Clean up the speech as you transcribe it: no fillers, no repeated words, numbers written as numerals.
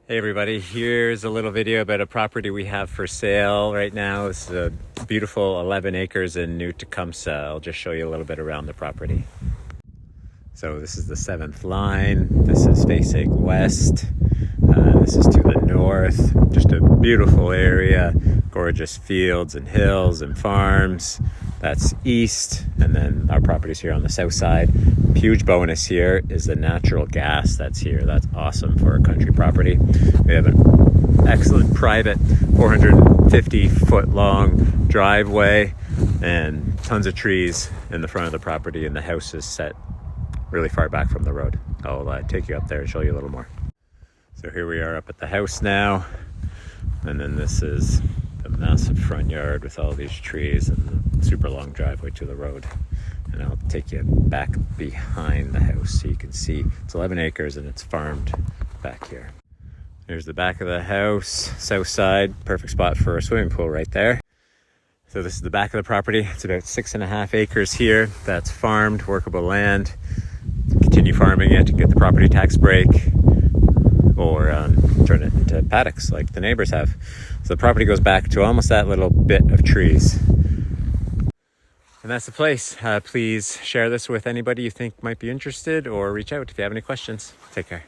Hey everybody, here's a little video about a property we have for sale right now. It's a beautiful 11 acres in New Tecumseth. I'll just show you a little bit around the property. So this is the 7th line. This is facing west. This is to the north. Just a beautiful area. Gorgeous fields and hills and farms. That's east, and then our property's here on the south side. Huge bonus here is the natural gas that's here. That's awesome for a country property. We have an excellent private 450-foot long driveway and tons of trees in the front of the property, and the house is set really far back from the road. I'll take you up there and show you a little more. So here we are up at the house now, and then this is the massive front yard with all these trees and the super long driveway to the road. And I'll take you back behind the house so you can see it's 11 acres and it's farmed back here. Here's the back of the house, south side, perfect spot for a swimming pool right there. So this is the back of the property. It's about 6.5 acres here. That's farmed, workable land. Continue farming it to get the property tax break, or turn it into paddocks like the neighbors have. So the property goes back to almost that little bit of trees. And that's the place. Please share this with anybody you think might be interested, or reach out if you have any questions. Take care.